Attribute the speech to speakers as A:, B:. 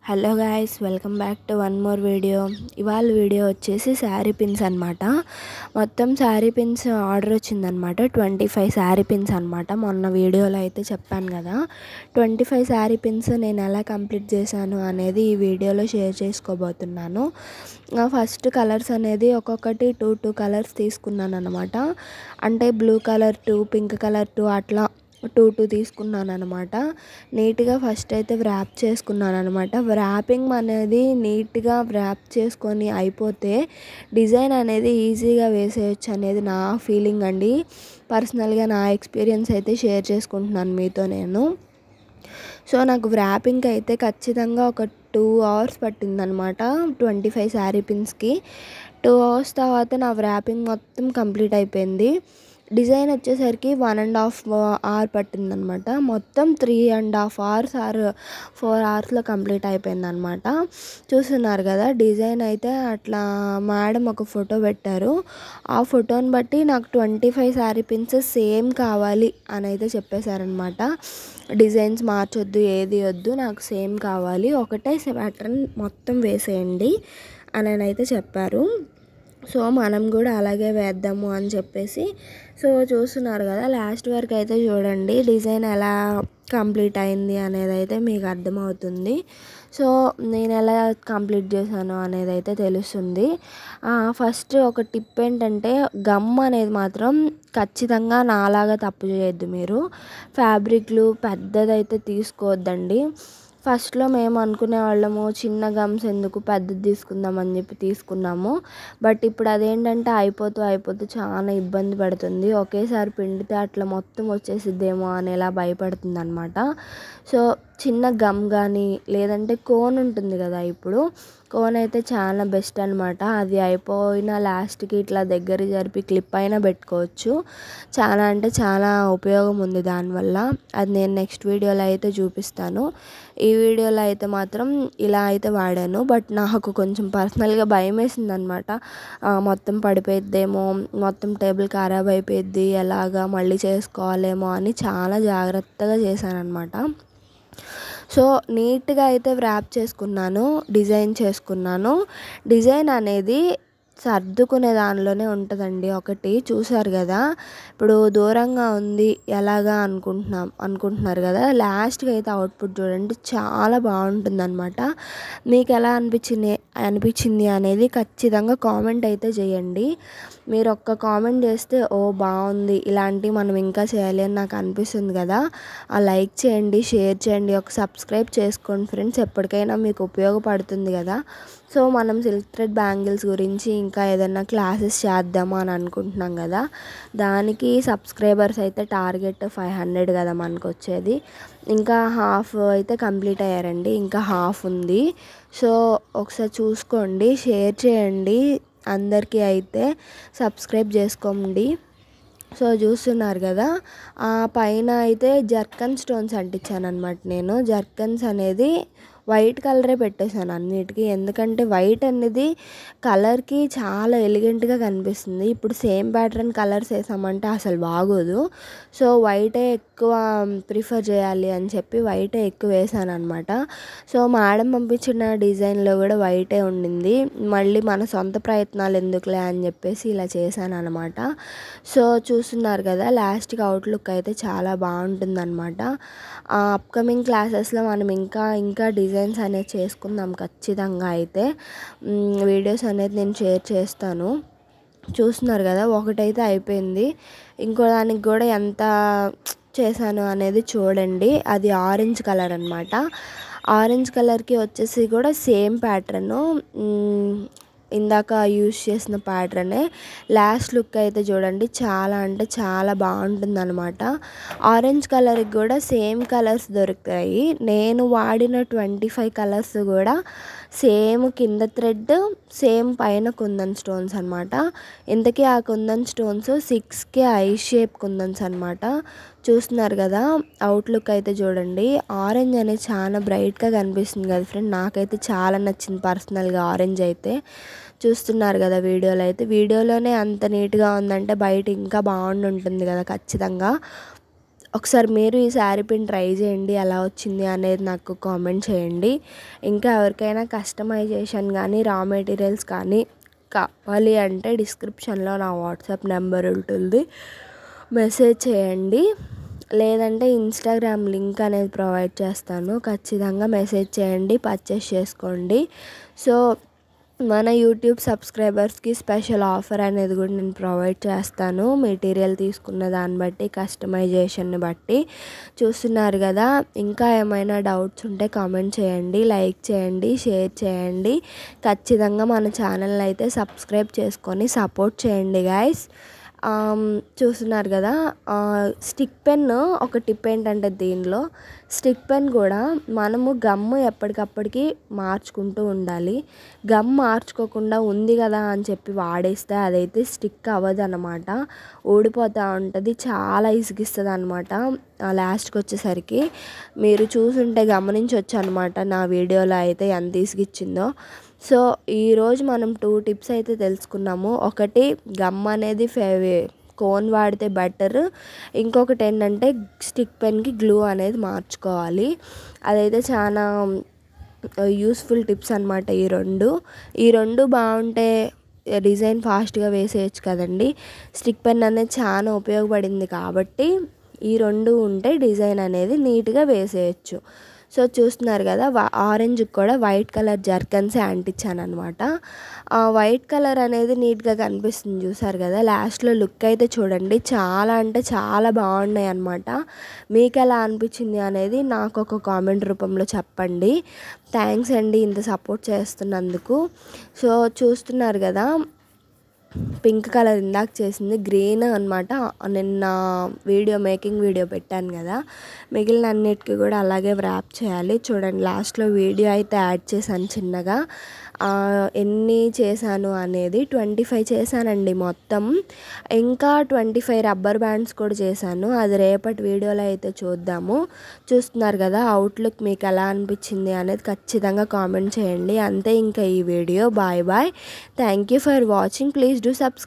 A: Hello guys, welcome back to one more video. ఇవాళ video వచ్చేసి sari pins అనమాట. మొత్తం శారీ పిన్స్ ఆర్డర్ వచ్చిందనమాట. 25 శారీ పిన్స్ అనమాట. మొన్న వీడియోలో అయితే చెప్పాను కదా, 25 శారీ పిన్స్ నేను ఎలా కంప్లీట్ చేశాను అనేది ఈ వీడియోలో షేర్ చేసుకోబోతున్నాను. ఫస్ట్ కలర్స్ అనేది ఒక్కొక్కటి టూ కలర్స్ తీసుకున్నాను అనమాట. అంటే బ్లూ కలర్ 2, పింక్ కలర్ 2, అట్లా టూ తీసుకున్నాను అనమాట. నీట్గా ఫస్ట్ అయితే వ్రాప్ చేసుకున్నాను అనమాట. వ్రాపింగ్ అనేది నీట్గా వ్రాప్ చేసుకొని అయిపోతే డిజైన్ అనేది ఈజీగా వేసేయచ్చు అనేది నా ఫీలింగ్ అండి. పర్సనల్గా నా ఎక్స్పీరియన్స్ అయితే షేర్ చేసుకుంటున్నాను మీతో నేను. సో నాకు వ్రాపింగ్కి అయితే ఖచ్చితంగా ఒక 2 hours పట్టిందనమాట. 25 శారీ పిన్స్కి 2 hours తర్వాత నా వ్రాపింగ్ మొత్తం కంప్లీట్ అయిపోయింది. డిజైన్ వచ్చేసరికి 1.5 hour పట్టిందనమాట. మొత్తం 3.5 hours ఆర్ 4 hours కంప్లీట్ అయిపోయిందనమాట. చూస్తున్నారు కదా, డిజైన్ అయితే అట్లా మేడం ఒక ఫోటో పెట్టారు. ఆ ఫోటోని బట్టి నాకు 25 శారీ పిన్స్ సేమ్ కావాలి అని అయితే చెప్పేశారనమాట. డిజైన్స్ మార్చొద్దు, ఏది వద్దు, నాకు సేమ్ కావాలి, ఒకటే ప్యాటర్న్ మొత్తం వేసేయండి అని అయితే చెప్పారు. సో మనం కూడా అలాగే వేద్దాము అని చెప్పేసి, సో చూస్తున్నారు కదా, లాస్ట్ వరకు అయితే చూడండి డిజైన్ ఎలా కంప్లీట్ అయింది అనేది అయితే మీకు అర్థమవుతుంది. సో నేను ఎలా కంప్లీట్ చేశాను అనేది అయితే తెలుస్తుంది. ఫస్ట్ ఒక టిప్ ఏంటంటే, గమ్ అనేది మాత్రం ఖచ్చితంగా నాలాగా తప్పు చేయొద్దు. మీరు ఫ్యాబ్రిక్లు పెద్దదైతే తీసుకోవద్దండి. ఫస్ట్లో మేము అనుకునే వాళ్ళము చిన్న గమ్స్ ఎందుకు, పెద్దది తీసుకుందామని చెప్పి తీసుకున్నాము. బట్ ఇప్పుడు అదేంటంటే అయిపోతూ చాలా ఇబ్బంది పడుతుంది. ఒకేసారి పిండితే అట్లా మొత్తం వచ్చేసిద్దేమో అనేలా భయపడుతుంది అనమాట. సో చిన్న గమ్ కానీ లేదంటే కోన్ ఉంటుంది కదా, ఇప్పుడు కోన్ అయితే చాలా బెస్ట్ అనమాట. అది అయిపోయిన లాస్ట్కి ఇట్లా దగ్గర జరిపి క్లిప్ అయినా పెట్టుకోవచ్చు. చాలా అంటే చాలా ఉపయోగం ఉంది దానివల్ల. అది నేను నెక్స్ట్ వీడియోలో అయితే చూపిస్తాను. ఈ వీడియోలో అయితే మాత్రం ఇలా అయితే వాడాను. బట్ నాకు కొంచెం పర్సనల్గా భయం వేసింది అనమాట. మొత్తం పడిపోయిద్దేమో, మొత్తం టేబుల్ ఖరాబ్ అయిపోయిద్ది, ఎలాగా మళ్ళీ చేసుకోవాలేమో అని చాలా జాగ్రత్తగా చేశాను అనమాట. సో నీట్గా అయితే వ్రాప్ చేసుకున్నాను, డిజైన్ చేసుకున్నాను. డిజైన్ అనేది సర్దుకునే దానిలోనే ఉంటుందండి. ఒకటి చూసారు కదా, ఇప్పుడు దూరంగా ఉంది ఎలాగా అనుకుంటున్నారు కదా, లాస్ట్గా అయితే అవుట్పుట్ చూడండి చాలా బాగుంటుంది అనమాట. మీకు ఎలా అనిపించింది అనేది ఖచ్చితంగా కామెంట్ అయితే చేయండి. మీరు ఒక్క కామెంట్ చేస్తే ఓ బాగుంది, ఇలాంటివి మనం ఇంకా చేయాలి అని నాకు అనిపిస్తుంది కదా. ఆ లైక్ చేయండి, షేర్ చేయండి, ఒక సబ్స్క్రైబ్ చేసుకోండి ఫ్రెండ్స్, ఎప్పటికైనా మీకు ఉపయోగపడుతుంది కదా. సో మనం సిల్క్ థ్రెడ్ బ్యాంగిల్స్ గురించి ఇంకా ఏదైనా క్లాసెస్ చేద్దామా అని అనుకుంటున్నాం కదా, దానికి సబ్స్క్రైబర్స్ అయితే టార్గెట్ 500 కదా మనకు వచ్చేది. ఇంకా హాఫ్ అయితే కంప్లీట్ అయ్యారండి, ఇంకా హాఫ్ ఉంది. సో ఒకసారి చూసుకోండి, షేర్ చేయండి, అందరికీ అయితే సబ్స్క్రైబ్ చేసుకోండి. సో చూస్తున్నారు కదా, పైన అయితే జర్కన్ స్టోన్స్ అంటించాను అనమాట. నేను జర్కన్స్ అనేది వైట్ కలరే పెట్టేశాను అన్నిటికీ, ఎందుకంటే వైట్ అనేది కలర్కి చాలా ఎలిగెంట్గా కనిపిస్తుంది. ఇప్పుడు సేమ్ ప్యాటర్న్ కలర్స్ వేసామంటే అసలు బాగోదు. సో వైటే ఎక్కువ ప్రిఫర్ చేయాలి అని చెప్పి వైటే ఎక్కువ వేసాను అనమాట. సో మేడం పంపించిన డిజైన్లో కూడా వైటే ఉండింది. మళ్ళీ మన సొంత ప్రయత్నాలు ఎందుకులే అని చెప్పేసి ఇలా చేశాను అనమాట. సో చూస్తున్నారు కదా, లాస్ట్కి అవుట్లుక్ అయితే చాలా బాగుంటుందన్నమాట. అప్కమింగ్ క్లాసెస్లో మనం ఇంకా డిజైన్స్ అనేది చేసుకుందాం ఖచ్చితంగా. అయితే వీడియోస్ అనేది నేను షేర్ చేస్తాను. చూస్తున్నారు కదా, ఒకటైతే అయిపోయింది, ఇంకో దానికి కూడా ఎంత చేశాను అనేది చూడండి. అది ఆరెంజ్ కలర్ అనమాట. ఆరెంజ్ కలర్కి వచ్చేసి కూడా సేమ్ ప్యాటర్ను, ఇందాక యూజ్ చేసిన ప్యాటర్నే. లాస్ట్ లుక్ అయితే చూడండి చాలా అంటే చాలా బాగుంటుంది అనమాట. ఆరెంజ్ కలర్కి కూడా సేమ్ కలర్స్ దొరుకుతాయి. నేను వాడిన 25 కలర్స్ కూడా సేమ్ కింద థ్రెడ్, సేమ్ పైన కుందన్ స్టోన్స్ అనమాట. ఇంతకీ ఆ kundan stones 6K eye shape kundans అనమాట. చూస్తున్నారు కదా, అవుట్లుక్ అయితే చూడండి. ఆరెంజ్ అనేది చాలా బ్రైట్గా కనిపిస్తుంది కదా ఫ్రెండ్, నాకైతే చాలా నచ్చింది పర్సనల్గా ఆరెంజ్ అయితే. చూస్తున్నారు కదా వీడియోలో అయితే, వీడియోలోనే అంత నీట్గా ఉందంటే బయట ఇంకా బాగుంటుంది కదా ఖచ్చితంగా. ఒకసారి మీరు ఈ శారీ పిన్ ట్రై చేయండి, ఎలా వచ్చింది అనేది నాకు కామెంట్ చేయండి. ఇంకా ఎవరికైనా కస్టమైజేషన్ కానీ రా మెటీరియల్స్ కానీ కావాలి అంటే డిస్క్రిప్షన్లో నా వాట్సాప్ నెంబర్ ఉంటుంది, మెసేజ్ చేయండి. లేదంటే ఇన్స్టాగ్రామ్ లింక్ అనేది ప్రొవైడ్ చేస్తాను, ఖచ్చితంగా మెసేజ్ చేయండి, పర్చేస్ చేసుకోండి. సో మన యూట్యూబ్ సబ్స్క్రైబర్స్కి స్పెషల్ ఆఫర్ అనేది కూడా నేను ప్రొవైడ్ చేస్తాను, మెటీరియల్ తీసుకున్న దాన్ని బట్టి, కస్టమైజేషన్ని బట్టి. చూస్తున్నారు కదా, ఇంకా ఏమైనా డౌట్స్ ఉంటే కామెంట్ చేయండి, లైక్ చేయండి, షేర్ చేయండి. ఖచ్చితంగా మన ఛానల్ని అయితే సబ్స్క్రైబ్ చేసుకొని సపోర్ట్ చేయండి గైస్. చూస్తున్నారు కదా, స్టిక్ పెన్ ఒక టిప్ ఏంటంటే దీనిలో స్టిక్ పెన్ కూడా మనము గమ్ము ఎప్పటికప్పటికి మార్చుకుంటూ ఉండాలి. గమ్ మార్చుకోకుండా ఉంది కదా అని చెప్పి వాడేస్తే అదైతే స్టిక్ అవ్వదు అన్నమాట, ఊడిపోతూ ఉంటుంది, చాలా ఇసుగిస్తుంది అనమాట. లాస్ట్కి వచ్చేసరికి మీరు చూసుంటే గమనించవచ్చు అనమాట నా వీడియోలో అయితే ఎంత ఇసుగిచ్చిందో. సో ఈరోజు మనం 2 టిప్స్ అయితే తెలుసుకున్నాము. ఒకటి గమ్ అనేది కోన్ వాడితే బెటర్, ఇంకొకటి ఏంటంటే స్టిక్ పెన్కి గ్లూ అనేది మార్చుకోవాలి. అదైతే చాలా యూస్ఫుల్ టిప్స్ అనమాట. ఈ రెండు బాగుంటే డిజైన్ ఫాస్ట్గా వేసేయచ్చు కదండి. స్టిక్ పెన్ అనేది చాలా ఉపయోగపడింది కాబట్టి ఈ 2 ఉంటే డిజైన్ అనేది నీట్గా వేసేయచ్చు. సో చూస్తున్నారు కదా, ఆరెంజ్కి కూడా వైట్ కలర్ జర్కన్సే అంటించాను అనమాట. వైట్ కలర్ అనేది నీట్గా కనిపిస్తుంది చూసారు కదా. లాస్ట్లో లుక్ అయితే చూడండి, చాలా అంటే చాలా బాగున్నాయి అనమాట. మీకు ఎలా అనిపించింది అనేది నాకు ఒక కామెంట్ రూపంలో చెప్పండి. థ్యాంక్స్ అండి ఇంత సపోర్ట్ చేస్తున్నందుకు. సో చూస్తున్నారు కదా, పింక్ కలర్ ఇందాక చేసింది గ్రీన్ అనమాట. నిన్న మేకింగ్ వీడియో పెట్టాను కదా, మిగిలిన అన్నిటికీ కూడా అలాగే వ్రాప్ చేయాలి. చూడండి లాస్ట్లో వీడియో అయితే యాడ్ చేశాను చిన్నగా, ఎన్ని చేశాను అనేది 25 చేశానండి మొత్తం. ఇంకా 25 రబ్బర్ బ్యాండ్స్ కూడా చేశాను, అది రేపటి వీడియోలో అయితే చూద్దాము. చూస్తున్నారు కదా, అవుట్లుక్ మీకు ఎలా అనిపించింది అనేది ఖచ్చితంగా కామెంట్ చేయండి. అంతే ఇంకా ఈ వీడియో. Bye bye, thank you for watching, please do subscribe.